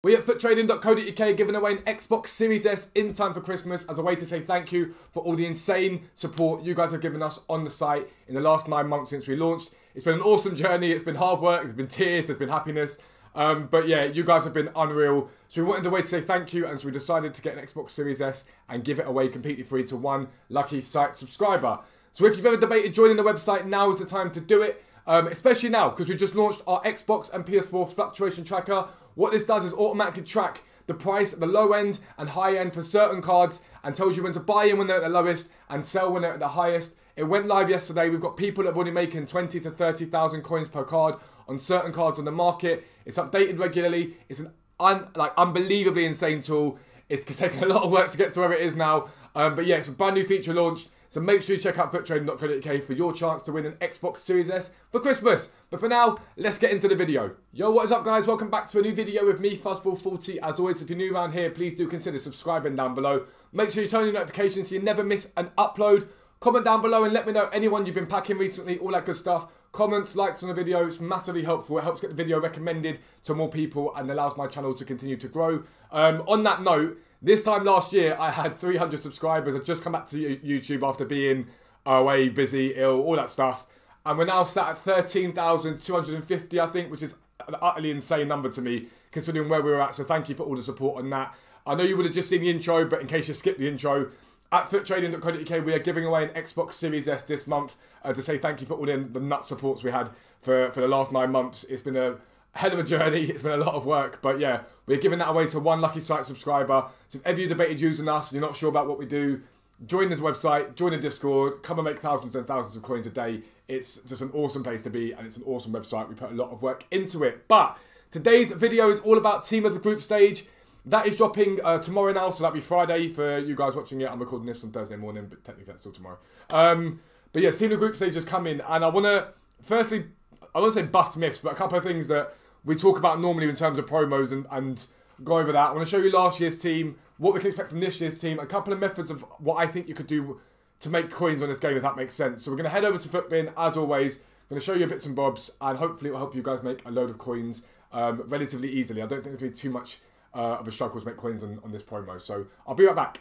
We at FUTTRADING.co.uk are giving away an Xbox Series S in time for Christmas as a way to say thank you for all the insane support you guys have given us on the site in the last 9 months since we launched. It's been an awesome journey, it's been hard work, there's been tears, there's been happiness. But yeah, you guys have been unreal. So we wanted a way to say thank you, and so we decided to get an Xbox Series S and give it away completely free to one lucky site subscriber. So if you've ever debated joining the website, now is the time to do it. Especially now, because we just launched our Xbox and PS4 fluctuation tracker. What this does is automatically track the price at the low end and high end for certain cards and tells you when to buy in when they're at the lowest and sell when they're at the highest. It went live yesterday. We've got people that are already making 20 to 30,000 coins per card on certain cards on the market. It's updated regularly. It's an unbelievably insane tool. It's taken a lot of work to get to where it is now. But yeah, it's a brand new feature launched. So make sure you check out FUTTRADING.co.uk for your chance to win an Xbox Series S for Christmas. But for now, let's get into the video. Yo, what is up guys? Welcome back to a new video with me, Fuzzball40. As always, if you're new around here, please do consider subscribing down below. Make sure you turn on your notifications so you never miss an upload. Comment down below and let me know anyone you've been packing recently, all that good stuff. Comments, likes on the video, it's massively helpful. It helps get the video recommended to more people and allows my channel to continue to grow. On that note, this time last year, I had 300 subscribers. I'd just come back to YouTube after being away, busy, ill, all that stuff. And we're now sat at 13,250, I think, which is an utterly insane number to me, considering where we were at. So thank you for all the support on that. I know you would have just seen the intro, but in case you skipped the intro, at FUTTRADING.co.uk, we are giving away an Xbox Series S this month to say thank you for all the nut supports we had for the last 9 months. It's been a hell of a journey. It's been a lot of work, but yeah, we're giving that away to one lucky site subscriber. So if ever you debated using us and you're not sure about what we do, join this website, join the Discord, come and make thousands and thousands of coins a day. It's just an awesome place to be, and it's an awesome website. We put a lot of work into it. But today's video is all about Team of the Group stage. That is dropping tomorrow now, so that'll be Friday for you guys watching it. I'm recording this on Thursday morning, but technically that's still tomorrow. But yeah, Team of the Group stage is coming, and I want to, firstly, I want to say bust myths, but a couple of things that we talk about normally in terms of promos and go over that. I want to show you last year's team, what we can expect from this year's team, a couple of methods of what I think you could do to make coins on this game, if that makes sense. So we're going to head over to FUTBin, as always. I'm going to show you bits and bobs, and hopefully it will help you guys make a load of coins relatively easily. I don't think there's going to be too much of a struggle to make coins on this promo. So I'll be right back.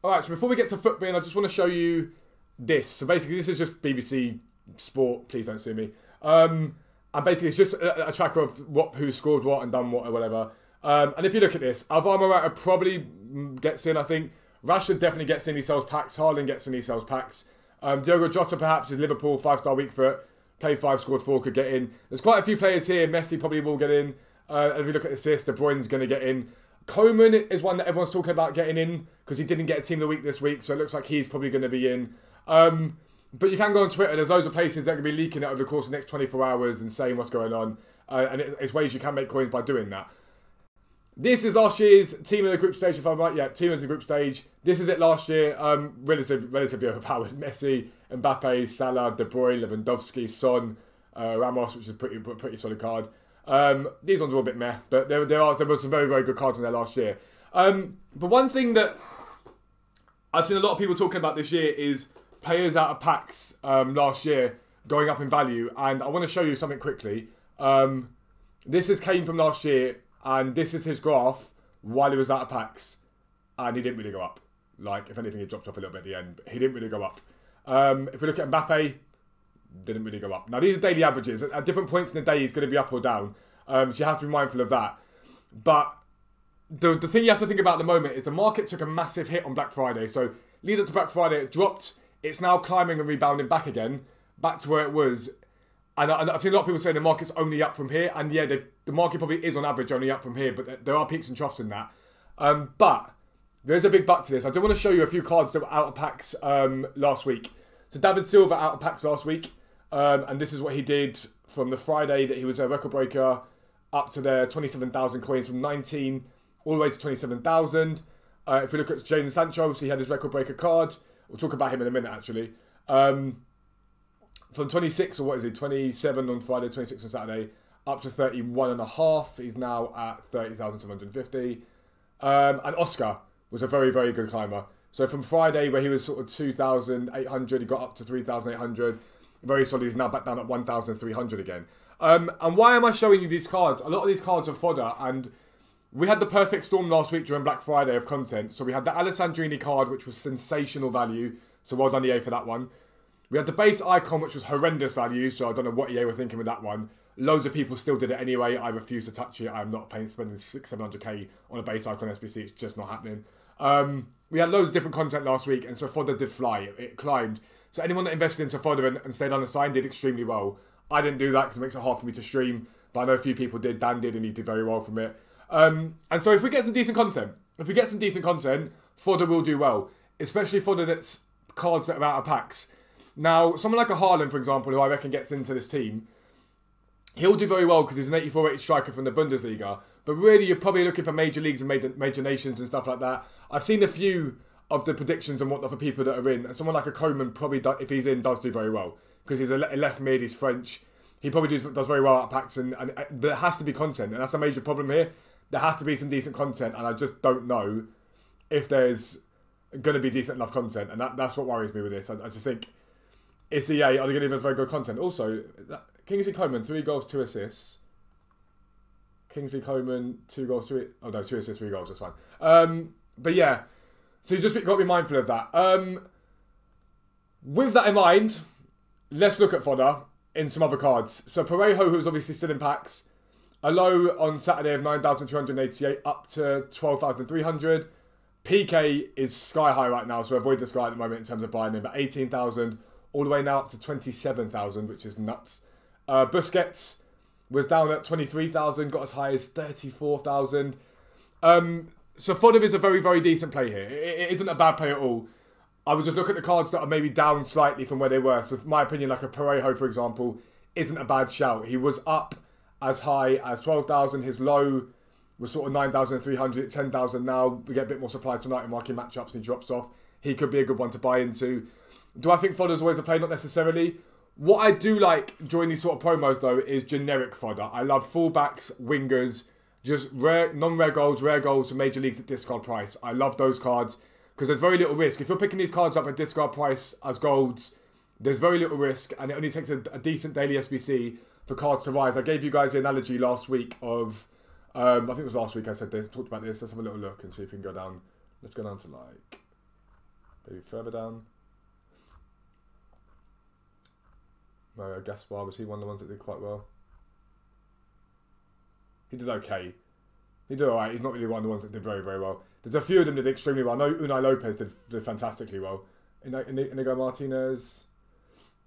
Alright, so before we get to FUTBin, I just want to show you this. So basically this is just BBC Sport, please don't sue me. And basically it's just a tracker of who scored what and done what or whatever. And if you look at this, Alvaro Morata probably gets in, I think. Rashford definitely gets in, he sells packs. Haaland gets in, he sells packs. Diogo Jota perhaps is Liverpool, 5-star week for it. Played 5, scored 4, could get in. There's quite a few players here. Messi probably will get in. And if you look at assists, De Bruyne's going to get in. Coman is one that everyone's talking about getting in because he didn't get a team of the week this week, so it looks like he's probably going to be in. But you can go on Twitter. There's loads of places that are going to be leaking it over the course of the next 24 hours and saying what's going on. And it's ways you can make coins by doing that. This is last year's Team of the Group stage, if I'm right. Yeah, Team of the Group stage. This is it last year. Relatively overpowered. Messi, Mbappe, Salah, De Bruyne, Lewandowski, Son, Ramos, which is a pretty solid card. These ones are a bit meh, but there were some very, very good cards in there last year. But one thing that I've seen a lot of people talking about this year is players out of packs last year going up in value, and I want to show you something quickly. This came from last year, and this is his graph while he was out of packs, and he didn't really go up. Like, if anything, he dropped off a little bit at the end, but he didn't really go up. If we look at Mbappe, didn't really go up. Now, these are daily averages. At different points in the day, he's going to be up or down. So you have to be mindful of that. But the thing you have to think about at the moment is the market took a massive hit on Black Friday. So lead up to Black Friday, it dropped. It's now climbing and rebounding back again, back to where it was. And I've seen a lot of people saying the market's only up from here. And yeah, the market probably is on average only up from here. But there are peaks and troughs in that. But there's a big but to this. I do want to show you a few cards that were out of packs last week. So David Silva out of packs last week. And this is what he did from the Friday that he was a record breaker up to their 27,000 coins from 19 all the way to 27,000. If we look at Jadon Sancho, so he had his record breaker card. We'll talk about him in a minute actually. From 26, or what is he, 27 on Friday, 26 on Saturday, up to 31.5. He's now at 30,750. And Oscar was a very, very good climber. So from Friday, where he was sort of 2,800, he got up to 3,800. Very solid. He's now back down at 1,300 again. And why am I showing you these cards? A lot of these cards are fodder, and we had the perfect storm last week during Black Friday of content. So we had the Alessandrini card, which was sensational value. So well done EA for that one. We had the base icon, which was horrendous value. So I don't know what EA were thinking with that one. Loads of people still did it anyway. I refuse to touch it. I'm not spending 600-700k on a base icon SBC. It's just not happening. We had loads of different content last week, and so fodder did fly. It climbed. So anyone that invested into fodder and stayed unassigned did extremely well. I didn't do that because it makes it hard for me to stream, but I know a few people did. Dan did, and he did very well from it. And so if we get some decent content, fodder will do well, especially fodder that's cards that are out of packs. Now, someone like a Haaland, for example, who I reckon gets into this team, he'll do very well because he's an 84 rated striker from the Bundesliga. But really, you're probably looking for major leagues and major nations and stuff like that. I've seen a few of the predictions and whatnot for people that are in. And someone like a Coman probably, if he's in, does do very well. Because he's a left mid, he's French. He probably does very well at packs. But there has to be content. And that's a major problem here. There has to be some decent content. And I just don't know if there's going to be decent enough content. And that's what worries me with this. I just think it's EA. Are they going to give us very good content? Also, Kingsley Coman, 3 goals, 2 assists. Kingsley Coman, 2 goals, 3... Oh, no, 2 assists, 3 goals, that's fine. But yeah, so you just got to be mindful of that. With that in mind, let's look at fodder in some other cards. So Parejo, who's obviously still in packs, a low on Saturday of 9,288 up to 12,300. PK is sky high right now, so avoid this guy at the moment in terms of buying him. But 18,000 all the way now up to 27,000, which is nuts. Busquets was down at 23,000, got as high as 34,000. So fodder is a very, very decent play here. It isn't a bad play at all. I would just look at the cards that are maybe down slightly from where they were. So in my opinion, like a Parejo, for example, isn't a bad shout. He was up as high as 12,000. His low was sort of 9,300, 10,000 now. We get a bit more supply tonight in marking matchups and he drops off. He could be a good one to buy into. Do I think fodder's always the play? Not necessarily. What I do like during these sort of promos, though, is generic fodder. I love fullbacks, wingers, just rare, non-rare goals for major leagues at discard price. I love those cards because there's very little risk. If you're picking these cards up at discard price as golds, there's very little risk and it only takes a decent daily SBC for cards to rise. I gave you guys the analogy last week of, I think it was last week I said this, talked about this. Let's have a little look and see if we can go down. Let's go down to like, maybe further down. Mario Gaspar, was he one of the ones that did quite well? He did okay. He did alright. He's not really one of the ones that did very, very well. There's a few of them that did extremely well. I know Unai Lopez did fantastically well. Inigo Martinez.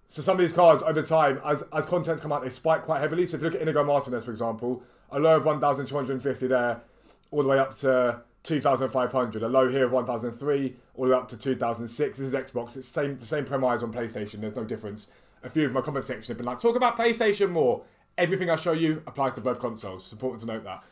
So some of these cards over time, as contents come out, they spike quite heavily. So if you look at Inigo Martinez, for example, a low of 1,250 there, all the way up to 2,500. A low here of 1,003, all the way up to 2,006. This is Xbox. It's the same premise on PlayStation. There's no difference. A few of my comment section have been like, talk about PlayStation more. Everything I show you applies to both consoles. It's important to note that.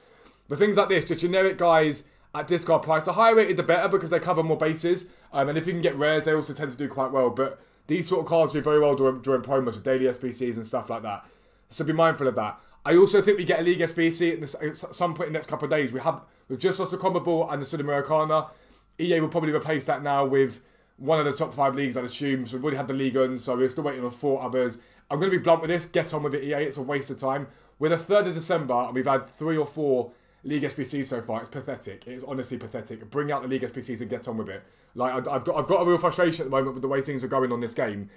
But things like this, just generic guys at discard price, the higher rated the better because they cover more bases. And if you can get rares, they also tend to do quite well. But these sort of cards do very well during promos with daily SBCs and stuff like that. So be mindful of that. I also think we get a League SBC at some point in the next couple of days. We've just lost the Combo Ball and the Sudamericana. EA will probably replace that now with one of the top 5 leagues, I'd assume. So we've already had the League Uns, so we're still waiting on 4 others. I'm going to be blunt with this. Get on with it, EA. It's a waste of time. We're the 3rd of December, and we've had 3 or 4 League SBCs so far. It's pathetic. It is honestly pathetic. Bring out the League SBCs and get on with it. Like, I've got a real frustration at the moment with the way things are going on this game.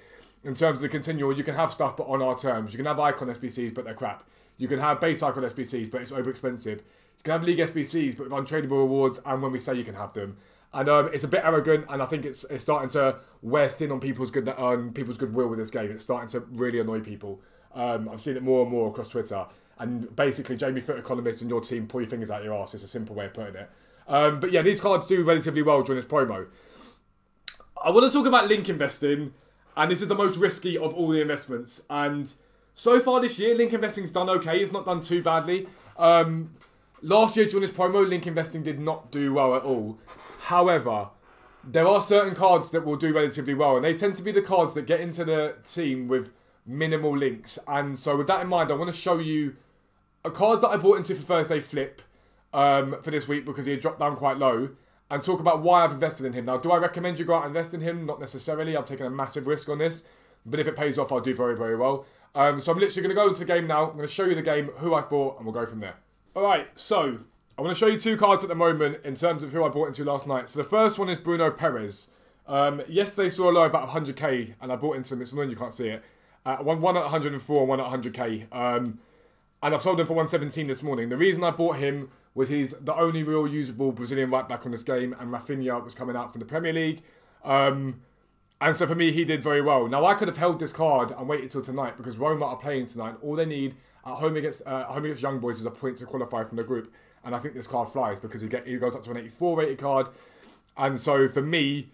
In terms of the continual, you can have stuff, but on our terms. You can have Icon SBCs, but they're crap. You can have base Icon SBCs, but it's over expensive. You can have League SBCs, but with untradeable rewards, and when we say you can have them. And it's a bit arrogant, and I think it's starting to wear thin on people's goodwill with this game. It's starting to really annoy people. I've seen it more and more across Twitter. And basically, Jamie Foot Economist and your team, pull your fingers out your arse. It's a simple way of putting it. But yeah, these cards do relatively well during this promo. I want to talk about link investing, and this is the most risky of all the investments. And so far this year, link investing's done okay. It's not done too badly. Last year during this promo, link investing did not do well at all. However, there are certain cards that will do relatively well, and they tend to be the cards that get into the team with minimal links. And so with that in mind, I want to show you a card that I bought into for Thursday Flip for this week because he had dropped down quite low, and talk about why I've invested in him. Now, do I recommend you go out and invest in him? Not necessarily. I'm taking a massive risk on this, but if it pays off, I'll do very, very well. So I'm literally going to go into the game now. I'm going to show you the game, who I bought, and we'll go from there. All right, so I want to show you 2 cards at the moment in terms of who I bought into last night. So the first one is Bruno Perez. Yesterday saw a low about 100k, and I bought into him. It's annoying you can't see it. One at 104 and one at 100k. And I've sold him for 117 this morning. The reason I bought him was he's the only real usable Brazilian right back on this game, and Rafinha was coming out from the Premier League. And so for me, he did very well. Now, I could have held this card and waited till tonight because Roma are playing tonight. All they need at home against Young Boys is a point to qualify from the group. And I think this card flies because he goes up to an 84 rated card. And so for me,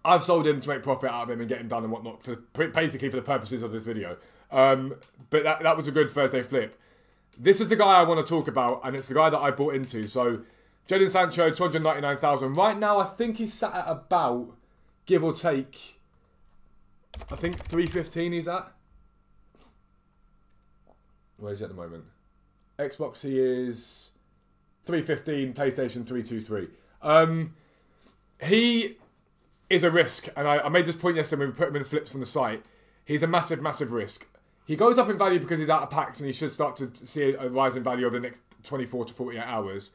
I've sold him to make profit out of him and get him done and whatnot, basically for the purposes of this video. But that was a good Thursday flip. This is the guy I want to talk about, and it's the guy that I bought into. So, Jadon Sancho, 299,000. Right now, I think he's sat at about, give or take, I think 315 he's at. Where is he at the moment? Xbox, he is 315, PlayStation 323. He is a risk, and I made this point yesterday when we put him in flips on the site. He's a massive, massive risk. He goes up in value because he's out of packs, and he should start to see a rise in value over the next 24 to 48 hours.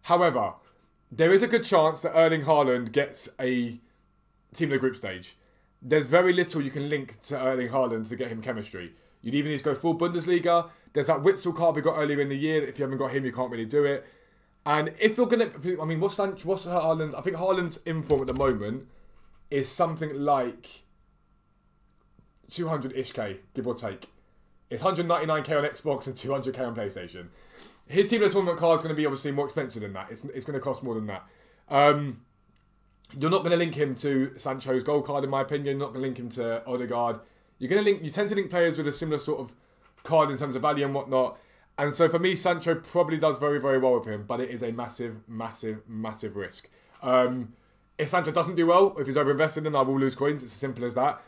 However, there is a good chance that Erling Haaland gets a team in the group stage. There's very little you can link to Erling Haaland to get him chemistry. You'd even need to go full Bundesliga. There's that Ucl card we got earlier in the year. If you haven't got him, you can't really do it. And if you're going to... I mean, what's Haaland? I think Haaland's inform at the moment is something like 200-ish K, give or take. It's 199k on Xbox and 200k on PlayStation. His team of the tournament card is going to be obviously more expensive than that. It's going to cost more than that. You're not going to link him to Sancho's gold card, in my opinion. You're not going to link him to Odegaard. You tend to link players with a similar sort of card in terms of value and whatnot. And so for me, Sancho probably does very, very well with him, but it is a massive, massive, massive risk. If Sancho doesn't do well, if he's overinvested, then I will lose coins. It's as simple as that.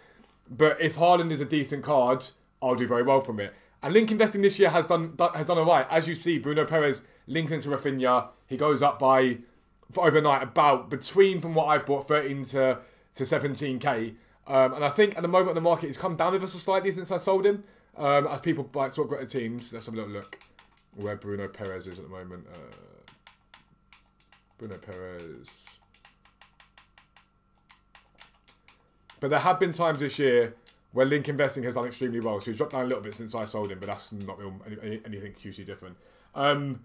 But if Haaland is a decent card, I'll do very well from it. And link investing this year has done alright. As you see, Bruno Perez linking to Rafinha, he goes up by, for overnight, about between, from what I bought, 13 to 17k. And I think at the moment the market has come down with us slightly since I sold him. As people sort of got the teams. Let's have a little look where Bruno Perez is at the moment. Bruno Perez. But there have been times this year where link investing has done extremely well. So he's dropped down a little bit since I sold him, but that's not anything hugely different. And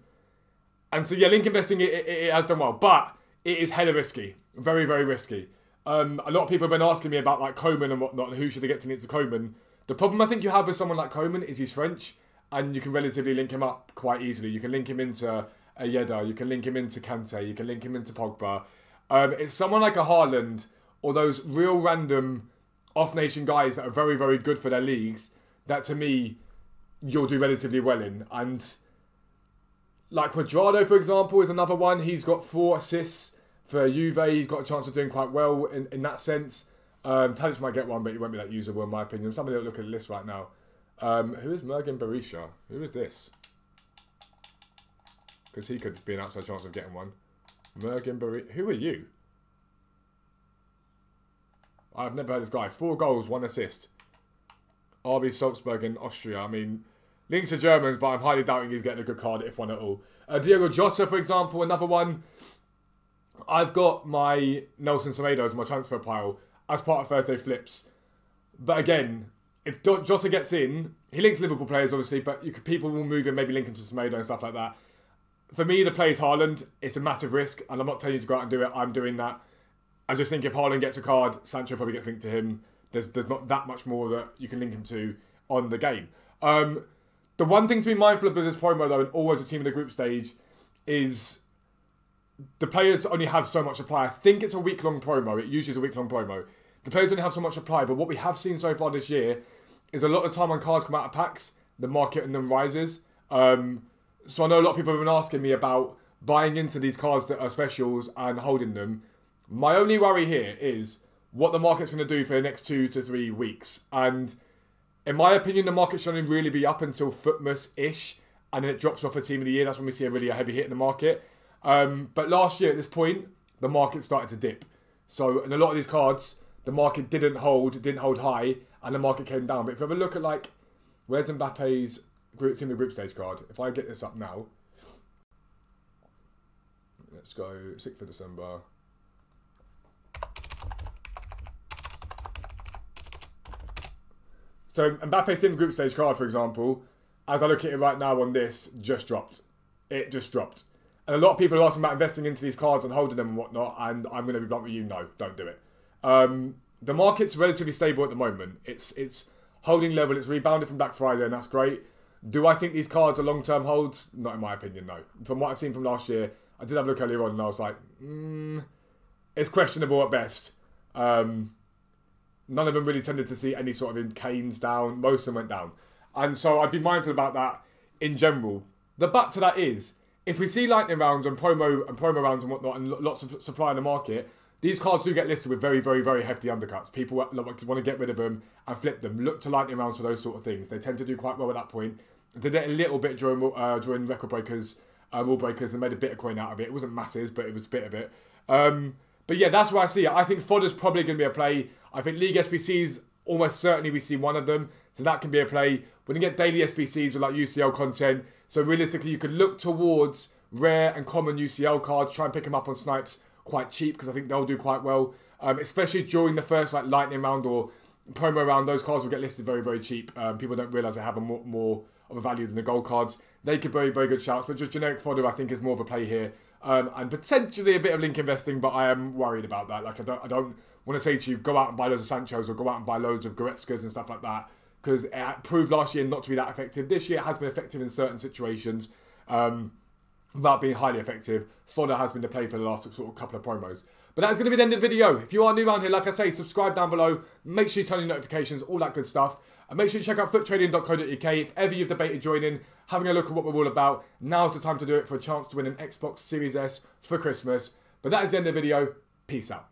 so yeah, link investing, it has done well, but it is hella risky. Very, very risky. A lot of people have been asking me about like Coman and whatnot, and who should they get to link to Coman. The problem I think you have with someone like Coman is he's French, and you can relatively link him up quite easily. You can link him into Ayeda, you can link him into Kante, you can link him into Pogba. It's someone like a Haaland, or those real random off-nation guys that are very, very good for their leagues, that to me, you'll do relatively well in. And like Cuadrado, for example, is another one. He's got 4 assists for Juve. He's got a chance of doing quite well in that sense. Tadic might get one, but he won't be that usable in my opinion. Somebody will look at the list right now. Who is Mergen Berisha? Who is this? Because he could be an outside chance of getting one. Mergen Berisha. Who are you? I've never heard this guy. 4 goals, 1 assist. RB Salzburg in Austria. I mean, links to Germans, but I'm highly doubting he's getting a good card, if one at all. Diego Jota, for example, another one. I've got my Nelson Semedo's in my transfer pile as part of Thursday flips. But again, if Jota gets in, he links Liverpool players, obviously, but people will move him, maybe link him to Semedo and stuff like that. For me, the play is Haaland. It's a massive risk, and I'm not telling you to go out and do it. I'm doing that. I just think if Haaland gets a card, Sancho probably gets linked to him. There's not that much more that you can link him to on the game. The one thing to be mindful of with this promo, though, and always a team in the group stage, is the players only have so much supply. I think it's a week-long promo. It usually is a week-long promo. The players only have so much supply, but what we have seen so far this year is a lot of the time when cards come out of packs, the market in them rises. So I know a lot of people have been asking me about buying into these cards that are specials and holding them. My only worry here is what the market's going to do for the next 2 to 3 weeks. And in my opinion, the market should only really be up until FUTTRADING-ish, and then it drops off a team of the year. That's when we see a really heavy hit in the market. But last year at this point, the market started to dip. So in a lot of these cards, the market didn't hold high, and the market came down. But if you have a look at like, where's Mbappe's team of the group stage card? If I get this up now, Let's go 6th of December. So Mbappe's in group stage card, for example, as I look at it right now on this, just dropped. It just dropped. And a lot of people are asking about investing into these cards and holding them and whatnot, and I'm going to be blunt with you, no, don't do it. The market's relatively stable at the moment. It's holding level, it's rebounded from Black Friday, and that's great. Do I think these cards are long-term holds? Not in my opinion, no. From what I've seen from last year, I did have a look earlier on, and I was like, it's questionable at best. None of them really tended to see any sort of canes down. Most of them went down. And so I'd be mindful about that in general. The but to that is, if we see lightning rounds and promo rounds and whatnot and lots of supply in the market, these cards do get listed with very, very, very hefty undercuts. People want to get rid of them and flip them. Look to lightning rounds for those sort of things. They tend to do quite well at that point. Did it a little bit during record breakers, rule breakers, and made a bit of coin out of it. It wasn't masses, but it was a bit of it. But yeah, that's where I see it. I think fodder's probably going to be a play. I think League SBCs, almost certainly we see one of them. So that can be a play. When you get daily SBCs with like UCL content, so realistically you could look towards rare and common UCL cards, try and pick them up on snipes quite cheap, because I think they'll do quite well. Especially during the first like lightning round or promo round, those cards will get listed very, very cheap. People don't realise they have a more of a value than the gold cards. They could be very, very good shouts, but just generic fodder I think is more of a play here. And potentially a bit of link investing, but I am worried about that. Like I don't want to say to you, go out and buy loads of Sanchos or go out and buy loads of Goretzkas and stuff like that, because it proved last year not to be that effective. This year it has been effective in certain situations, without being highly effective. Fodder has been the play for the last sort of couple of promos. But that's going to be the end of the video. If you are new around here, like I say, subscribe down below. Make sure you turn on your notifications, all that good stuff. And make sure you check out FUTTRADING.co.uk. If ever you've debated joining, having a look at what we're all about, now's the time to do it for a chance to win an Xbox Series S for Christmas. But that is the end of the video. Peace out.